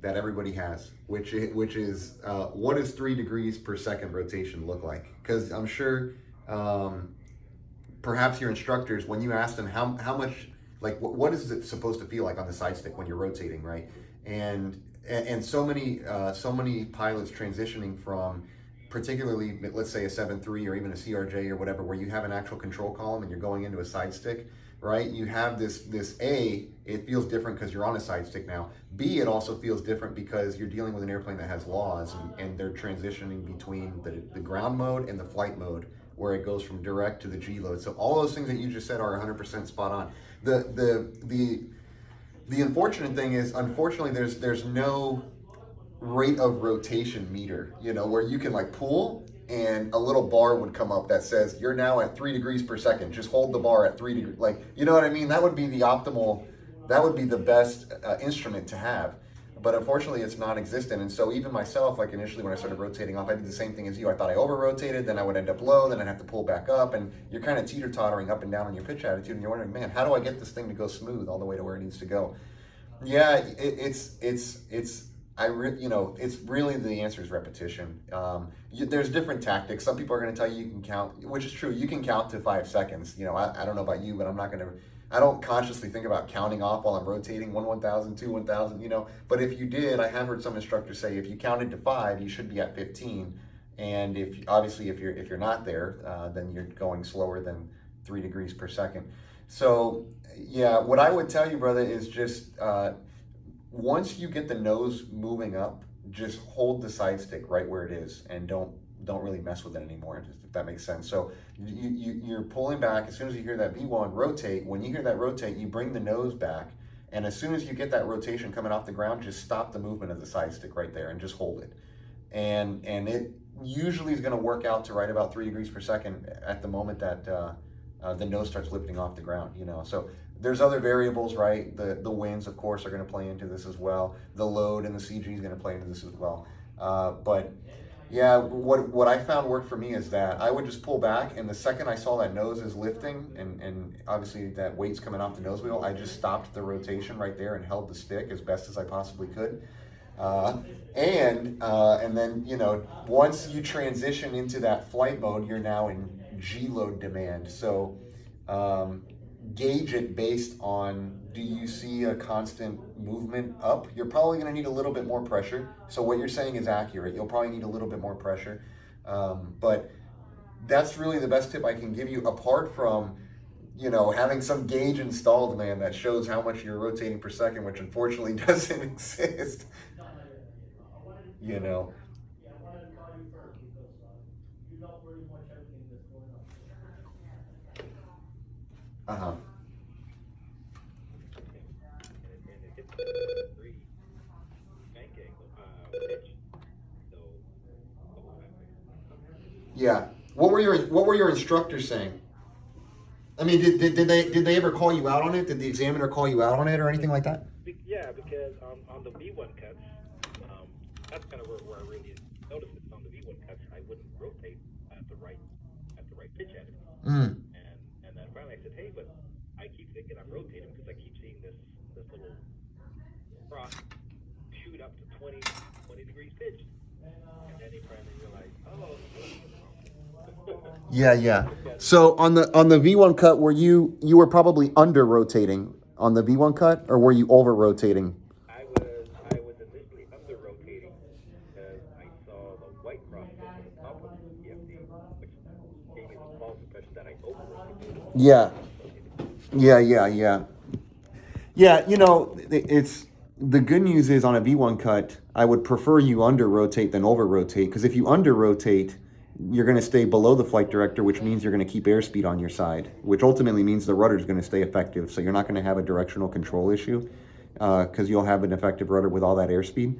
that everybody has, which is what does 3 degrees per second rotation look like? Because I'm sure um, perhaps your instructors, when you ask them how much, like what is it supposed to feel like on the side stick when you're rotating, right? And so many pilots transitioning from, particularly let's say a 7.3 or even a CRJ or whatever, where you have an actual control column and you're going into a side stick, right? You have this A, it feels different because you're on a side stick now. B, it also feels different because you're dealing with an airplane that has laws, and they're transitioning between the ground mode and the flight mode, where it goes from direct to the G load. So all those things that you just said are 100% spot on. The unfortunate thing is, unfortunately, there's no rate of rotation meter, where you can like pull and a little bar would come up that says you're now at 3 degrees per second. Just hold the bar at 3 degrees. Like, you know what I mean? That would be the optimal, that would be the best instrument to have. But unfortunately, it's non-existent. And so even myself, like initially when I started rotating off, I did the same thing as you. I thought I over-rotated, then I would end up low, then I'd have to pull back up, and you're kind of teeter-tottering up and down on your pitch attitude, and you're wondering, man, how do I get this thing to go smooth all the way to where it needs to go? Yeah, it's really, the answer is repetition. There's different tactics. Some people are going to tell you can count, which is true. You can count to 5 seconds. I don't know about you, but I don't consciously think about counting off while I'm rotating 1,000, 2 1,000. But if you did, I have heard some instructors say if you counted to 5, you should be at 15. And if you're not there, then you're going slower than 3 degrees per second. So yeah, what I would tell you, brother, is just once you get the nose moving up, just hold the side stick right where it is and don't really mess with it anymore, if that makes sense. So you're pulling back. As soon as you hear that V1 rotate, when you hear that rotate, you bring the nose back, and as soon as you get that rotation coming off the ground, just stop the movement of the side stick right there and just hold it. And it usually is going to work out to right about 3 degrees per second at the moment that the nose starts lifting off the ground. So there's other variables, right? The winds, of course, are going to play into this as well. The load and the CG is going to play into this as well. But yeah, what I found worked for me is that I would just pull back, and the second I saw that nose is lifting, and obviously that weight's coming off the nose wheel, I just stopped the rotation right there and held the stick as best as I possibly could. And then, once you transition into that flight mode, you're now in G load demand. So gauge it based on, do you see a constant movement up? You're probably going to need a little bit more pressure. So what you're saying is accurate. You'll probably need a little bit more pressure. But that's really the best tip I can give you, apart from, having some gauge installed, man, that shows how much you're rotating per second, which unfortunately doesn't exist. Uh-huh. Yeah. What were your instructors saying? I mean, did they ever call you out on it? Did the examiner call you out on it or anything like that? Yeah, because on the V1 cuts, that's kind of where I really noticed it. On the V1 cuts, I wouldn't rotate at the right pitch attitude. And then finally I said, hey, but I keep thinking I'm rotating because I keep seeing this little cross shoot up to 20 degrees pitch. And then he finally realized, oh. Yeah. So on the V1 cut, you were probably under rotating on the V1 cut, or were you over rotating? I was initially under rotating because I saw the white cross on the top of the EFD, which gave me the false impression that I over rotated. Yeah. Yeah, it's the good news is on a V1 cut, I would prefer you under rotate than over rotate, because if you under rotate, you're going to stay below the flight director, which means you're going to keep airspeed on your side, which ultimately means the rudder is going to stay effective. So you're not going to have a directional control issue because you'll have an effective rudder with all that airspeed.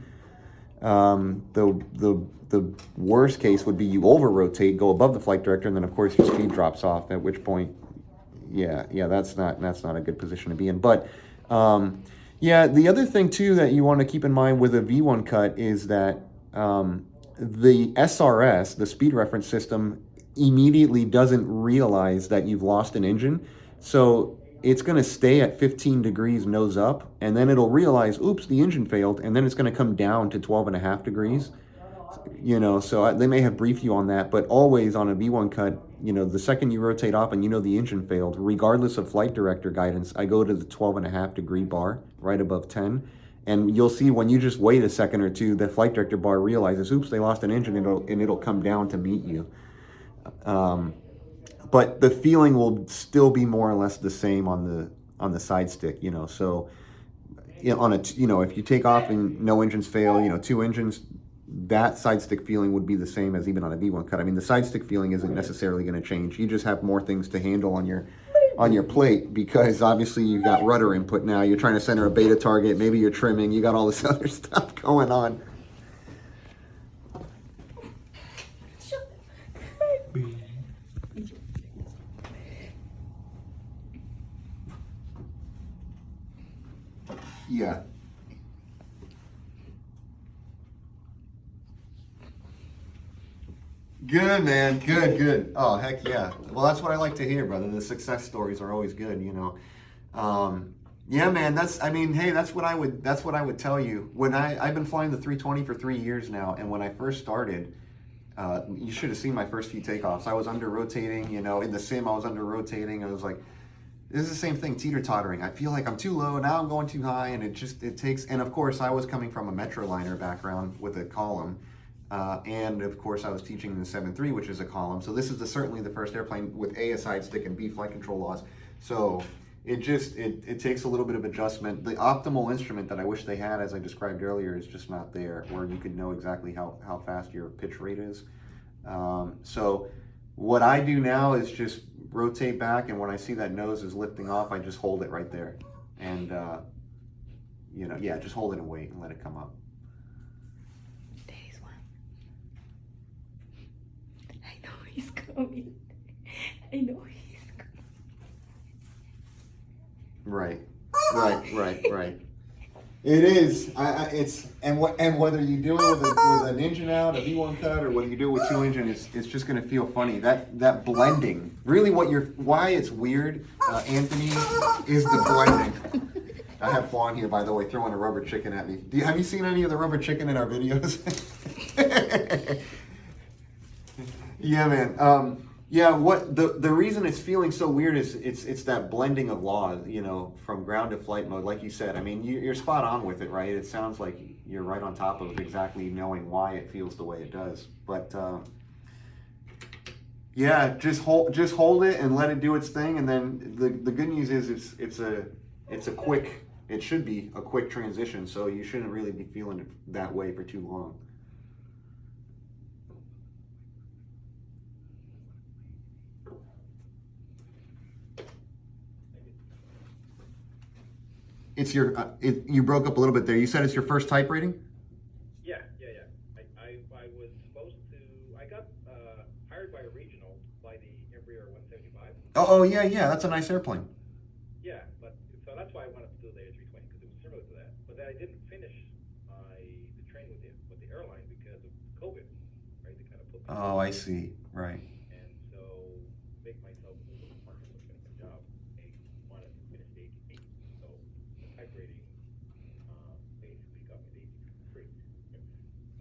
The worst case would be you over rotate, go above the flight director, and then of course your speed drops off. At which point, yeah, that's not a good position to be in. But the other thing too that you want to keep in mind with a V1 cut is that the SRS, the speed reference system, immediately doesn't realize that you've lost an engine. So it's going to stay at 15 degrees nose up, and then it'll realize, oops, the engine failed, and then it's going to come down to 12.5 degrees. So they may have briefed you on that, but always on a V1 cut, the second you rotate off and the engine failed, regardless of flight director guidance, I go to the 12.5 degree bar right above 10. And you'll see when you just wait a second or two, the flight director bar realizes, oops, they lost an engine, and it'll come down to meet you. But the feeling will still be more or less the same on the side stick, So if you take off and no engines fail, 2 engines, that side stick feeling would be the same as even on a V1 cut. I mean, the side stick feeling isn't necessarily going to change. You just have more things to handle on your plate, because obviously you've got rudder input now. You're trying to center a beta target. Maybe you're trimming. You got all this other stuff going on. Yeah. Good, man. Good. Oh, heck yeah. Well, that's what I like to hear, brother. The success stories are always good, Yeah, man. Hey, that's what I would tell you. When I've been flying the 320 for 3 years now, and when I first started, you should have seen my first few takeoffs. I was under rotating, in the sim, I was under rotating. I was like, this is the same thing, teeter-tottering. I feel like I'm too low, now I'm going too high, and it takes, and of course, I was coming from a Metroliner background with a column. And of course, I was teaching the 7.3, which is a column. So this is certainly the first airplane with A, a side stick, and B, flight control laws. So it takes a little bit of adjustment. The optimal instrument that I wish they had, as I described earlier, is just not there, where you could know exactly how fast your pitch rate is. So what I do now is just rotate back, and when I see that nose is lifting off, I just hold it right there. And, just hold it and wait and let it come up. He's coming. I know he's coming. Right. It is. And whether you do it with an engine out, a V1 cut, or whether you do it with 2 engines, it's just going to feel funny. That blending. Really, why it's weird, Anthony, is the blending. I have Fawn here, by the way, throwing a rubber chicken at me. Have you seen any of the rubber chicken in our videos? Yeah, man. What the reason it's feeling so weird is it's that blending of laws, from ground to flight mode. Like you said, I mean, you're spot on with it, right? It sounds like you're right on top of exactly knowing why it feels the way it does. But just hold it and let it do its thing. And then the good news is it should be a quick transition. So you shouldn't really be feeling it that way for too long. It's you broke up a little bit there. You said it's your first type rating? Yeah. I was supposed to, I got hired by a regional by the Embraer 175. Oh, yeah, that's a nice airplane. Yeah, so that's why I wanted to do the A320, because it was similar to that. But then I didn't finish the training with the airline because of COVID, right? They kind of put me Oh, I see. Right. And so, make myself a little bit market looking for a job. I wanted to finish the ATP. So, the type rating basically got me the ATP free.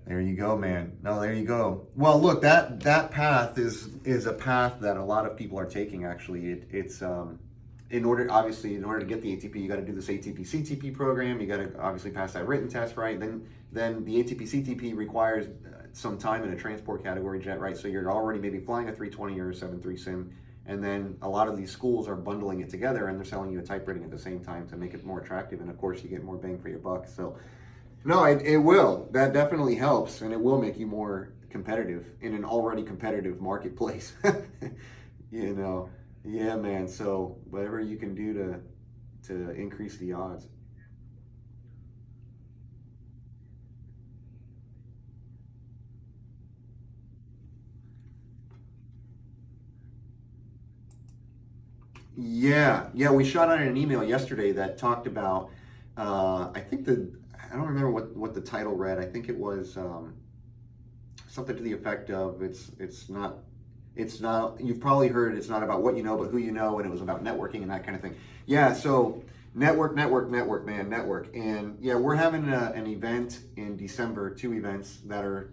There you go, man. No, there you go. Well, look, that path is a path that a lot of people are taking. Actually, it's in order to get the ATP, you got to do this ATP CTP program. You got to obviously pass that written test, right? Then the ATP CTP requires some time in a transport category jet, right? So you're already maybe flying a 320 or a 7.3 sim, and then a lot of these schools are bundling it together, and they're selling you a type rating at the same time to make it more attractive. And of course, you get more bang for your buck. So. No, it will. That definitely helps, and it will make you more competitive in an already competitive marketplace. Yeah, man. So whatever you can do to increase the odds. Yeah. We shot out an email yesterday that talked about. I don't remember what the title read. I think it was something to the effect of it's not it's not, you've probably heard it's not about what you know, but who you know, and it was about networking and that kind of thing. Yeah, so network, man, network. And yeah, we're having an event in December, 2 events that are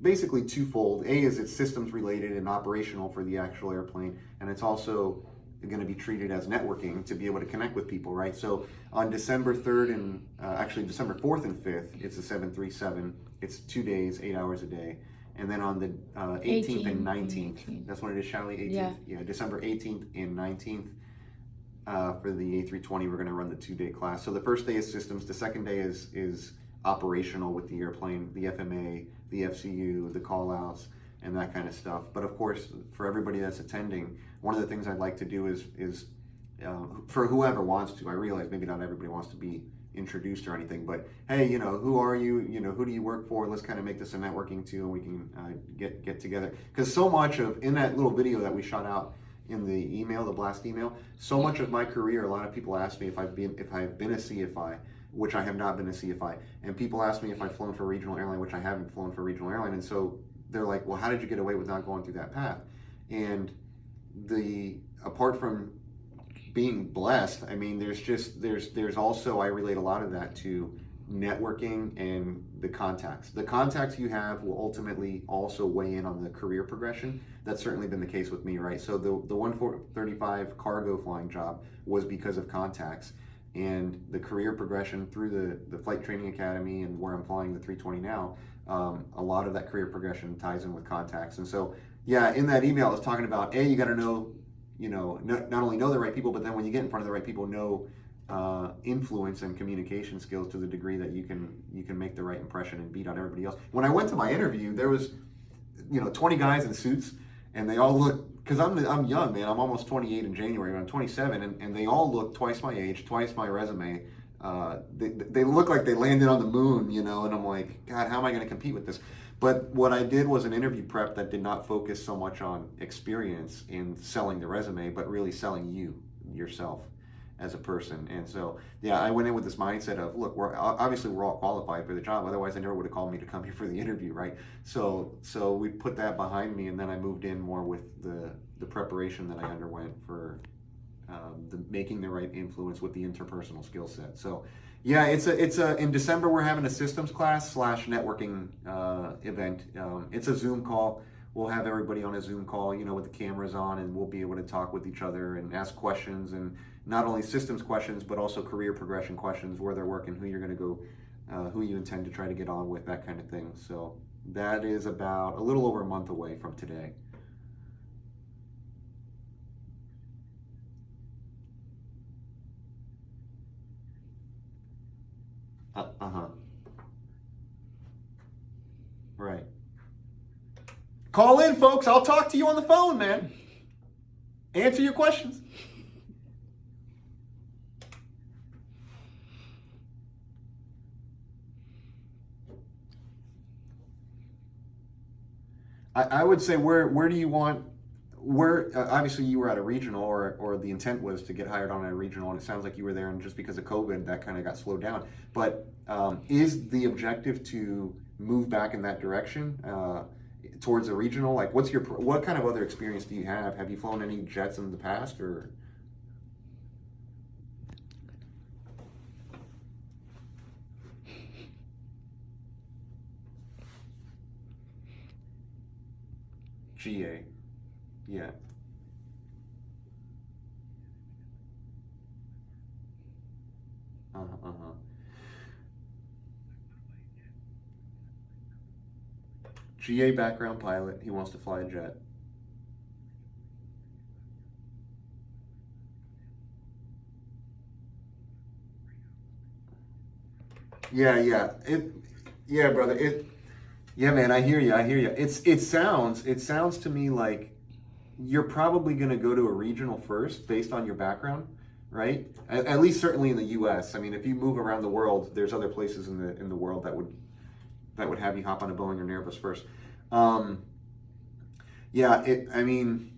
basically twofold. A is it's systems related and operational for the actual airplane, and it's also going to be treated as networking to be able to connect with people, right? So on December 3rd and actually December 4th and 5th, it's a 737. It's 2 days, 8 hours a day. And then on the 18th and 19th, that's when it is, Shally, 18th? Yeah, December 18th and 19th for the A320, we're going to run the 2-day class. So the first day is systems, the second day is operational with the airplane, the FMA, the FCU, the call outs, and that kind of stuff. But of course, for everybody that's attending, one of the things I'd like to do is for whoever wants to, I realize maybe not everybody wants to be introduced or anything, but hey, who are you? Who do you work for? Let's kind of make this a networking too, and we can get together. Because so much of, in that little video that we shot out in the email, the blast email, so much of my career, a lot of people ask me if I've been a CFI, which I have not been a CFI, and people ask me if I've flown for a regional airline, which I haven't flown for a regional airline, and so they're like, well, how did you get away with not going through that path? And apart from being blessed, I mean, there's also, I relate a lot of that to networking and the contacts. The contacts you have will ultimately also weigh in on the career progression. That's certainly been the case with me, right? So the 135 cargo flying job was because of contacts, and the career progression through the flight training academy and where I'm flying the 320 now, a lot of that career progression ties in with contacts. And so, yeah, in that email I was talking about, you got to know, not only know the right people, but then when you get in front of the right people, know influence and communication skills to the degree that you can make the right impression and beat on everybody else. When I went to my interview, there was 20 guys in suits, and they all look, because I'm young, man. I'm almost 28 in January, but I'm 27, and they all look twice my age, twice my resume. They look like they landed on the moon, and I'm like, God, how am I going to compete with this? But what I did was an interview prep that did not focus so much on experience in selling the resume, but really selling yourself as a person. And so, yeah, I went in with this mindset of, look, we're all qualified for the job. Otherwise, they never would have called me to come here for the interview, right? So we put that behind me, and then I moved in more with the preparation that I underwent for making the right influence with the interpersonal skill set. So, yeah, it's in December we're having a systems class / networking event. It's a Zoom call. We'll have everybody on a Zoom call, with the cameras on, and we'll be able to talk with each other and ask questions, and not only systems questions, but also career progression questions, where they're working, who you're going to go, who you intend to try to get on with, that kind of thing. So that is about a little over a month away from today. Right. Call in, folks. I'll talk to you on the phone, man. Answer your questions. I would say where do you want, obviously you were at a regional, or the intent was to get hired on a regional, and it sounds like you were there, and just because of COVID that kind of got slowed down. But is the objective to move back in that direction towards a regional? Like, what kind of other experience do you have? Have you flown any jets in the past, or? GA, yeah. Uh-huh. GA background pilot. He wants to fly a jet. Yeah, brother. Yeah, man. I hear you. It sounds to me like you're probably going to go to a regional first based on your background, right? At least certainly in the U.S. I mean, if you move around the world, there's other places in the world that would have you hop on a Boeing or an Airbus first. Yeah, I mean,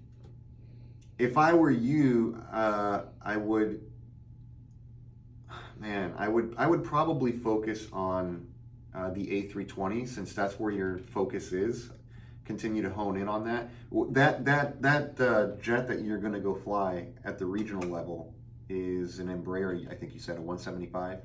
if I were you, I would probably focus on the A320, since that's where your focus is. continue to hone in on that. That jet that you're going to go fly at the regional level is an Embraer. I think you said a 175.